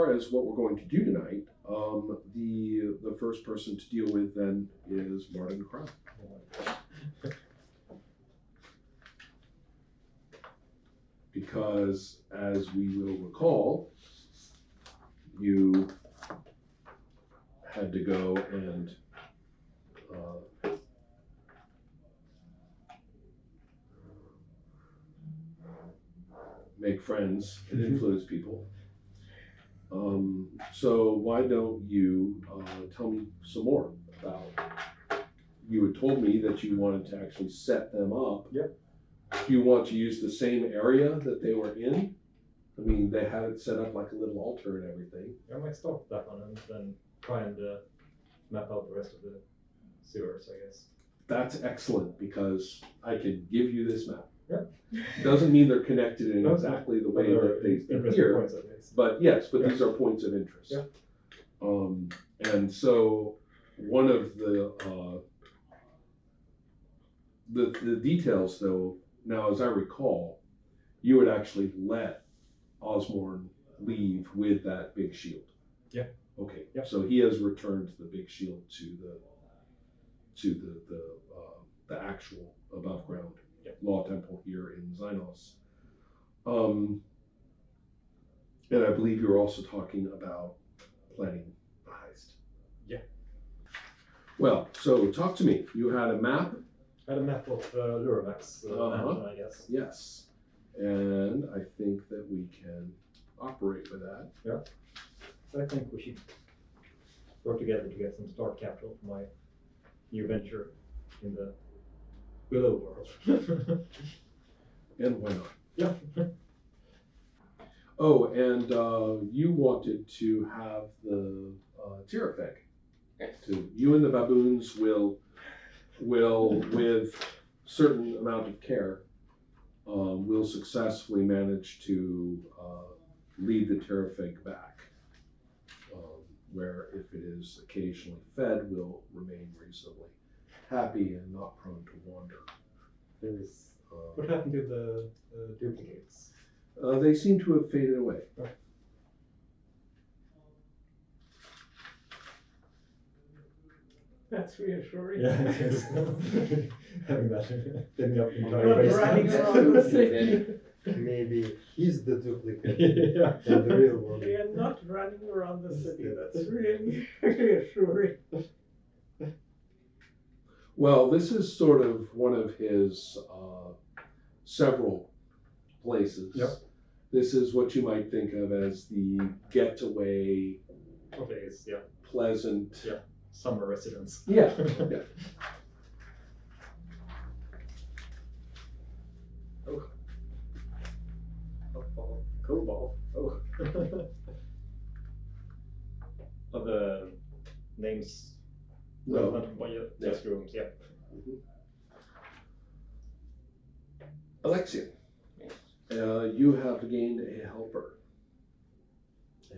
far as what we're going to do tonight, the first person to deal with then is Martin Crown. Because, as we will recall, you had to go and make friends and influence people. So why don't you tell me some more about, you had told me that you wanted to actually set them up. Yep. Do you want to use the same area that they were in? I mean, they had it set up like a little altar and everything. I might start with that one and then try and map out the rest of the sewers, I guess. That's excellent, because I can give you this map. Yep. Doesn't mean they're connected in exactly the way that they appear. Points at least. But yes, but these are points of interest. Yeah. And so one of the details, though, now as I recall, you would actually let Osborne leave with that big shield. Yeah. Okay. Yep. So he has returned the big shield to the actual above ground law temple here in Xynos. And I believe you're also talking about planning the heist. Yeah. Well, so talk to me. You had a map? I had a map of Luramax mansion, I guess. Yes. And I think that we can operate with that. Yeah. So I think we should work together to get some start capital for my new venture in the below world. And why not? Yeah. Oh, and you wanted to have the Tirafeg. So you and the baboons will with certain amount of care, will successfully manage to lead the Tirafeg back, where if it is occasionally fed, will remain reasonably happy and not prone to wander. What happened to the duplicates? They seem to have faded away. Oh. That's reassuring. Yeah, having that getting up in Not running around the city. Maybe he's the duplicate Yeah. and the real one. They are not running around the city. That's really reassuring. Well, this is sort of one of his several places. Yep. This is what you might think of as the getaway, Okay, it's, yeah, pleasant. Yeah. Summer residence. Yeah. Yeah. Oh, cobalt. Oh. Are the names No. relevant by just rooms? Yeah. Alexia, you have gained a helper,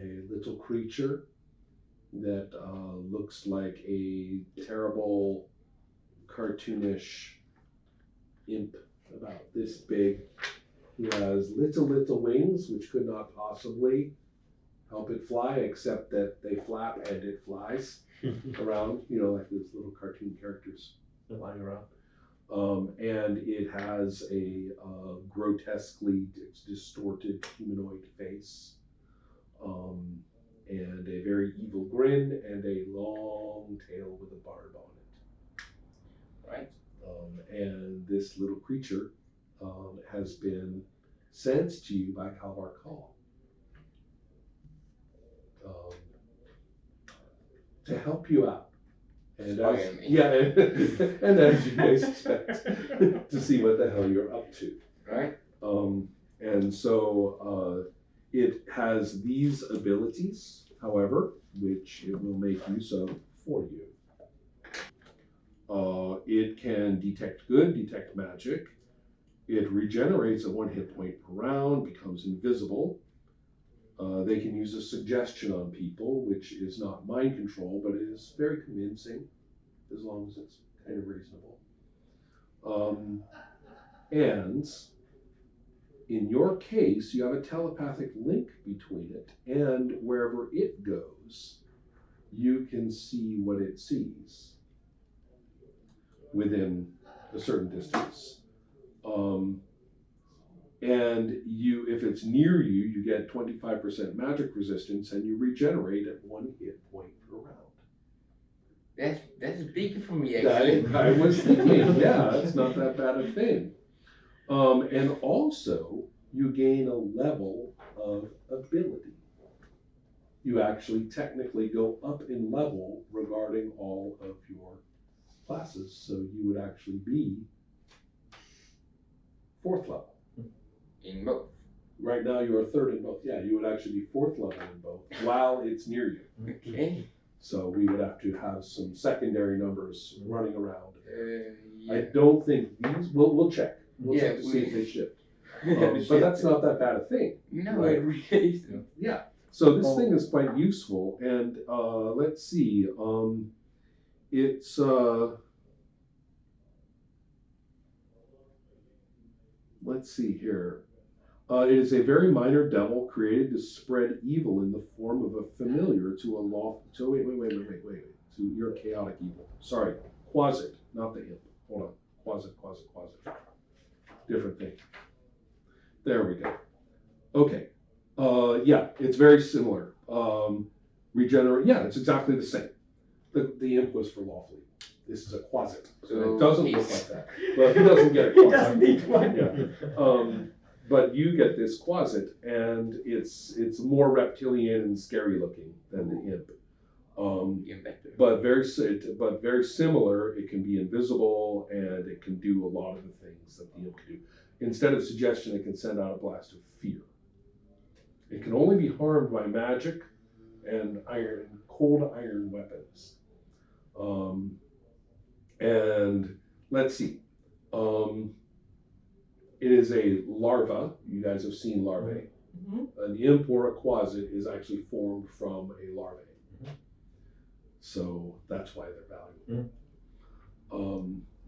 a little creature that looks like a terrible, cartoonish imp about this big. He has little wings, which could not possibly help it fly, except that they flap and it flies around, like these little cartoon characters flying around. And it has a grotesquely distorted humanoid face, and a very evil grin, and a long tail with a barb on it. Right. And this little creature has been sent to you by Kalvar Call to help you out. And as, yeah, and as you may suspect, to see what the hell you're up to. Right. And so it has these abilities, however, which it will make use of for you. It can detect good, detect magic. It regenerates at 1 hit point per round, becomes invisible. They can use a suggestion on people, which is not mind control, but it is very convincing, as long as it's kind of reasonable. And in your case, you have a telepathic link between it, and wherever it goes, you can see what it sees within a certain distance. And if it's near you, you get 25% magic resistance, and you regenerate at 1 hit point per round. That's big for me, actually. I was thinking, yeah, that's not that bad a thing. And also, you gain a level of ability. You actually technically go up in level regarding all of your classes, so you would actually be 4th level. In both. Right now you are 3rd in both. Yeah, you would actually be 4th level in both while it's near you. Okay. So we would have to have some secondary numbers running around. Yeah. I don't think these, we'll check. We'll Yeah, check to see if they shift. Yeah, But that's not that bad a thing. No, right? it really isn't. Yeah. So this thing is quite useful, and let's see. It's let's see here. It is a very minor devil created to spread evil in the form of a familiar to a lawful. So wait. To your chaotic evil. Sorry, quasit, not the imp. Hold on. Quasit. Different thing. There we go. Okay. Yeah, it's very similar. Regenerate. Yeah, it's exactly the same. The imp was for lawfully. This is a quasit. So it doesn't look like that. Well, he doesn't get a He quasit. doesn't need one. Yeah. But you get this quasit, and it's more reptilian and scary looking than the imp. Even better. But very similar. It can be invisible, and it can do a lot of the things that the imp can do. Instead of suggestion, it can send out a blast of fear. It can only be harmed by magic and cold iron weapons. And let's see. It is a larva. You guys have seen larvae. Mm-hmm. An imp or a quasit is actually formed from a larvae. So that's why they're valuable.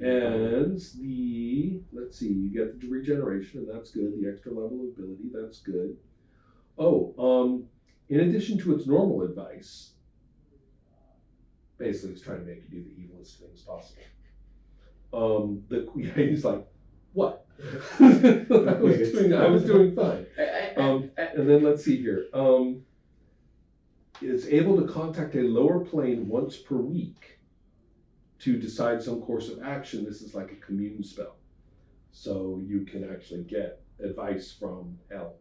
And let's see, you get the regeneration, and that's good. The extra level of ability, that's good. In addition to its normal advice, basically it's trying to make you do the evilest things possible. He's like, what? I was doing fine. And then let's see here. It's able to contact a lower plane once per week to decide some course of action. This is like a commune spell. So you can actually get advice from hell.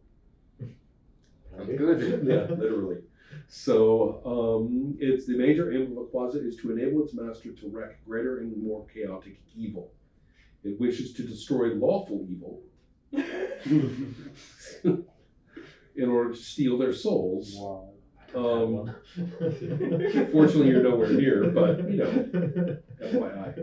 Good. Yeah, literally. So it's the major aim of a quasit is to enable its master to wreak greater and more chaotic evil. It wishes to destroy lawful evil in order to steal their souls. Wow. Fortunately, you're nowhere near, but FYI.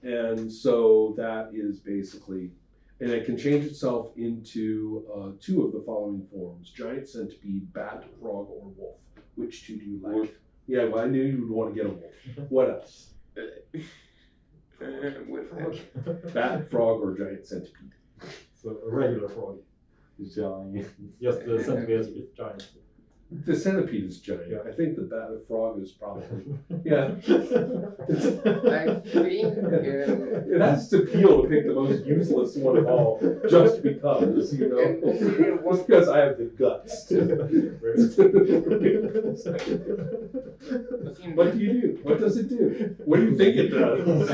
And so that is basically, and it can change itself into 2 of the following forms: giant centipede, bat, frog, or wolf. Which 2 do you like? Wolf. Yeah, well, I knew you would want to get a wolf. What else? Bat, frog, or giant centipede? So a regular frog. Giant. Just the centipede is giant. The centipede is giant. Yeah. I think the bat frog is probably, yeah. I think It has its appeal to pick the most useless one of all, just because, just because I have the guts to. What do you do? What does it do? What do you think it does?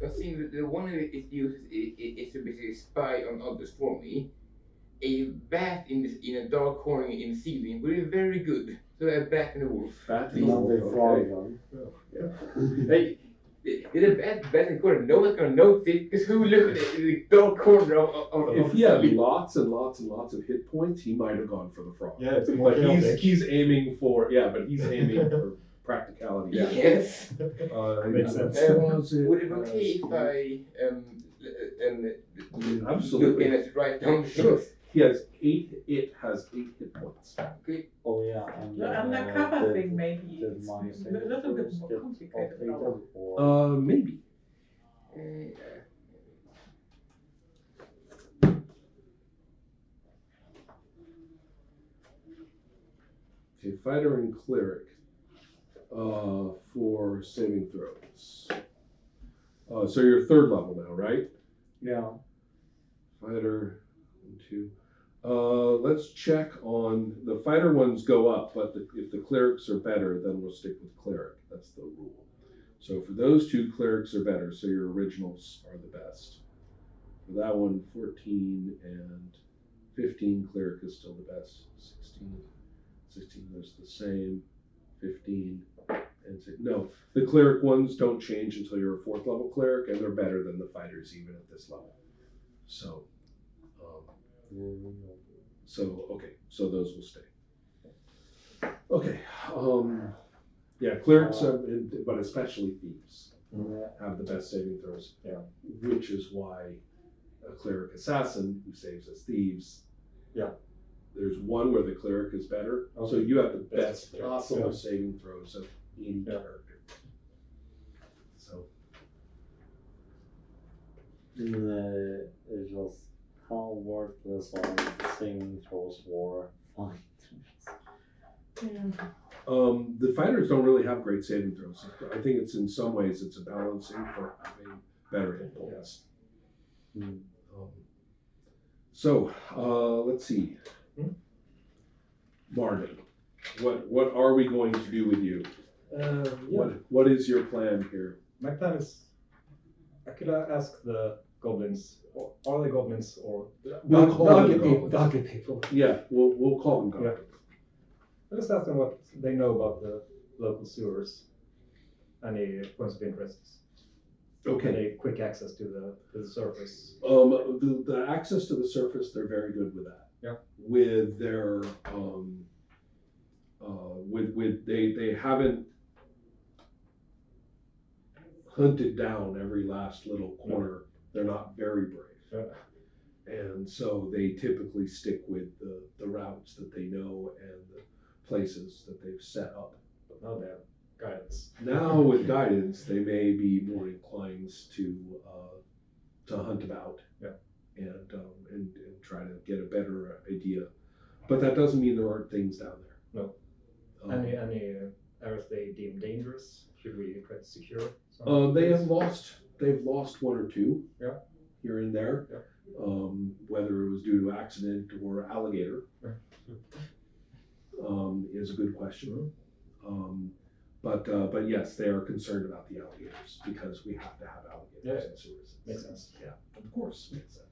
I think the one that it uses is to basically spy on others for me. A bat in a dark corner in the ceiling would be very good. So a bat and a wolf. Bat and a Not wolf, a frog okay. gun. Like, the bat in the corner, no one's gonna notice it because who looked at the dark corner of If he had lots and lots and lots of hit points, he might have gone for the frog. Yeah, it's more But chaotic. he's aiming for for practicality. Yeah. Yes. Makes sense. Would it be okay if I Absolutely. look in it right down the Sure. He has 8. It has 8 hit points. Okay. Oh yeah, and The undercover did- thing maybe did it's my a little bit saving more throws complicated get now. updated, or Maybe. Okay, fighter and cleric for saving throws. So you're third level now, right? Yeah. Fighter, 1, 2. Let's check on the fighter ones go up, but if the clerics are better, then we'll stick with cleric. That's the rule. So for those two, clerics are better. So your originals are the best. For that one, 14 and 15, cleric is still the best. 16 is the same. 15 and 6. No, the cleric ones don't change until you're a 4th level cleric, and they're better than the fighters even at this level. So, okay, so those will stay. Okay, yeah, clerics, but especially thieves, have the best saving throws. Yeah. Which is why a cleric assassin who saves as thieves. Yeah. There's one where the cleric is better, so Okay. you have the Best, best possible yeah. saving throws of any Yeah. character. So. It's just how worthless are the saving throws for fighters? The fighters don't really have great saving throws. I think it's in some ways it's a balancing for having better hit points. So let's see, Marvin, what are we going to do with you? What is your plan here? My plan is, I could ask the goblins, or are they goblins or We'll call them people? goblins. Doggy people. Yeah, we'll call them goblins. I just ask them what they know about the local sewers. Any points of interest? Okay. Any quick access to the surface? The access to the surface, they're very good with that. Yeah. With their they haven't hunted down every last little corner. They're not very brave. Yeah. And so they typically stick with the routes that they know and the places that they've set up. But now they have guidance. Now with guidance, they may be more inclined to hunt about, and try to get a better idea. But that doesn't mean there aren't things down there. No. Any areas they deem dangerous? Should we try to secure? They've lost one or two. Yeah. Here and there. Yeah. Whether it was due to accident or alligator, is a good question. But yes, they are concerned about the alligators because we have to have alligators in sewers. Makes sense. Yeah, of course, makes sense.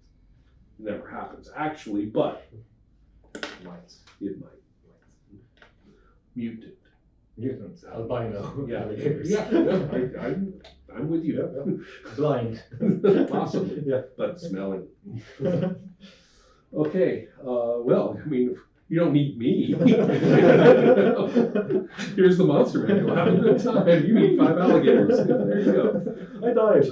It never happens actually, but it might. Mutants, albino Yeah, alligators. yeah, I'm with you. Yeah. Blind. Possibly, Yeah. but smelling. Okay, well, I mean, you don't need me. Here's the monster manual. Have a good time. You eat 5 alligators. There you go. I died.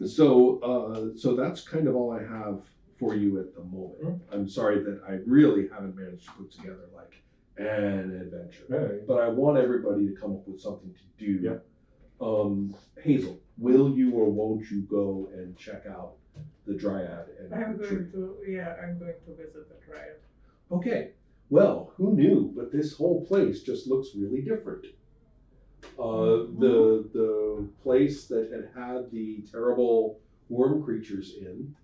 So that's kind of all I have for you at the moment. I'm sorry that I really haven't managed to put together like an adventure, but I want everybody to come up with something to do. Yeah. Hazel, will you or won't you go and check out the Dryad and I'm the tree? going to visit the Dryad. Okay, well, who knew? But this whole place just looks really different. The place that had the terrible worm creatures in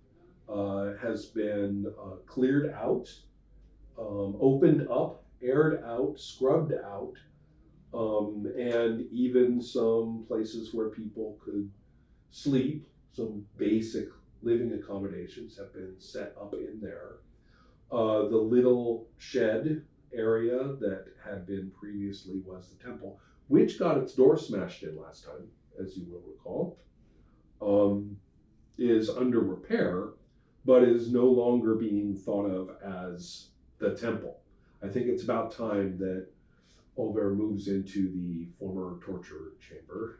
has been cleared out, opened up, aired out, scrubbed out, and even some places where people could sleep, some basic living accommodations have been set up in there. The little shed area that had been previously was the temple, which got its door smashed in last time, as you will recall, is under repair, but is no longer being thought of as the temple. I think it's about time that Olver moves into the former torture chamber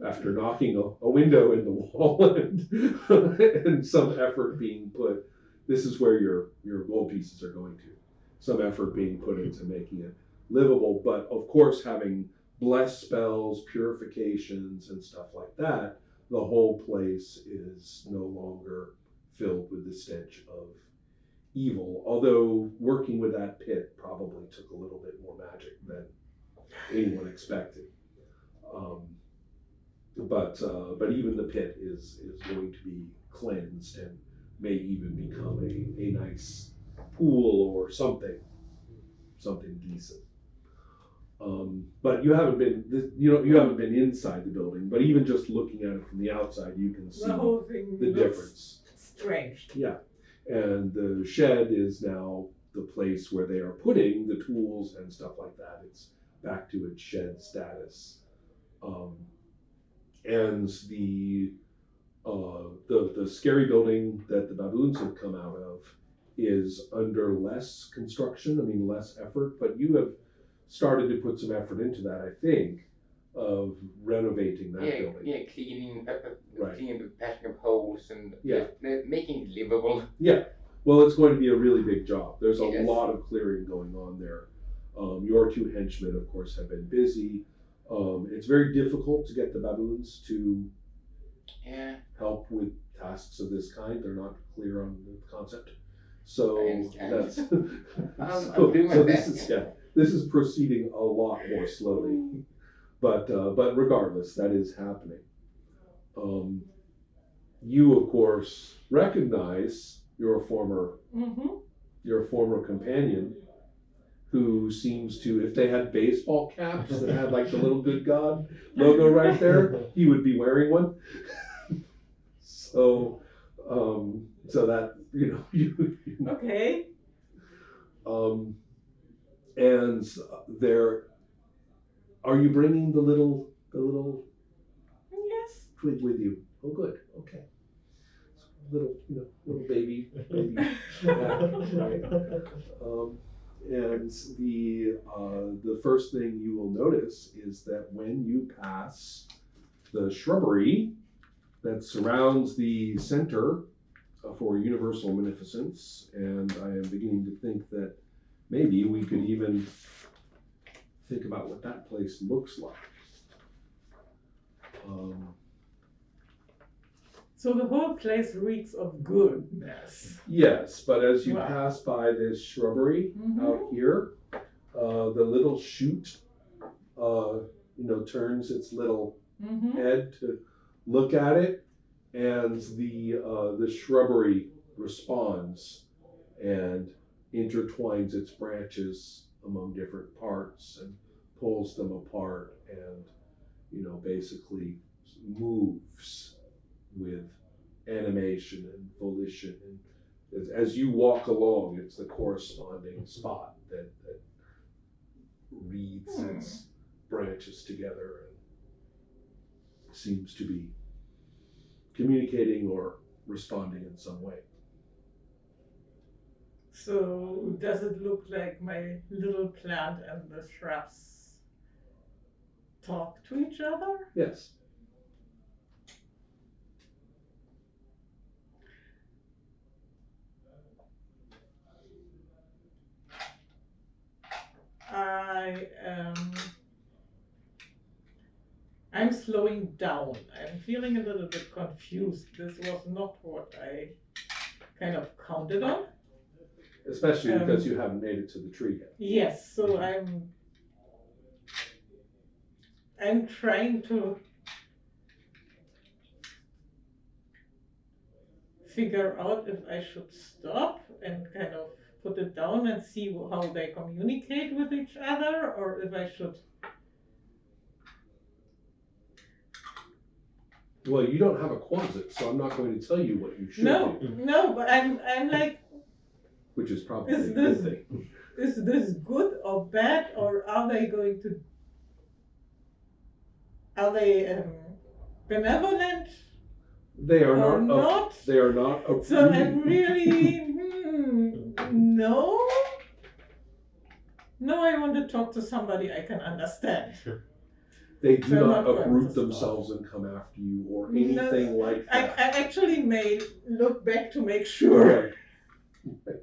after knocking a window in the wall and some effort being put. This is where your gold pieces are going to. Some effort being put into making it livable, but of course having bless spells, purifications, and stuff like that, the whole place is no longer filled with the stench of evil. Although working with that pit probably took a little bit more magic than anyone expected. Um, but even the pit is going to be cleansed and may even become a nice pool or something decent. But you haven't been you haven't been inside the building, but even just looking at it from the outside, you can see The whole thing the looks difference. strange. Yeah, and the shed is now the place where they are putting the tools and stuff like that. It's back to its shed status. And the scary building that the baboons have come out of is under less construction. I mean, less effort, but you have started to put some effort into that, I think, of renovating that building. Yeah, cleaning up, Right. cleaning up, patching up holes, and Yeah. making it livable. Yeah, well, it's going to be a really big job. There's a Yes. lot of clearing going on there. Your two henchmen, of course, have been busy. It's very difficult to get the baboons to Yeah. help with tasks of this kind. They're not clear on the concept. I So understand. that's I'll do my best. this is proceeding a lot more slowly. But regardless, that is happening. You of course recognize your former companion, who seems to, if they had baseball caps that had like the little good God logo right there, he would be wearing one. So that, you Okay. and there, are you bringing the little Yes. twig with you? Oh, good. Okay. Little baby. Yeah, right. And the first thing you will notice is that when you pass the shrubbery that surrounds the center for Universal Munificence, and I am beginning to think that maybe we could even think about what that place looks like. So the whole place reeks of goodness. Yes, but as you Wow. pass by this shrubbery out here, the little shoot, turns its little head to look at it, and the shrubbery responds and intertwines its branches among different parts and pulls them apart, and basically moves with animation and volition. And as you walk along, it's the corresponding spot that reads its branches together and seems to be communicating or responding in some way. So does it look like my little plant and the shrubs talk to each other? Yes. I'm slowing down. I'm feeling a little bit confused. This was not what I kind of counted on. Especially because you haven't made it to the tree yet. Yes, so I'm trying to figure out if I should stop and kind of put it down and see how they communicate with each other, or if I should. Well, you don't have a quasit, so I'm not going to tell you what you should No, do. no, but I'm like, Which is probably Is a good this- thing. is this good or bad, or are they going to? Are they benevolent They are or not. not? They are not. So I'm really no. No, I want to talk to somebody I can understand. They do They're not not going uproot to stop. themselves and come after you or No, anything like I that. actually may look back to make sure. Right.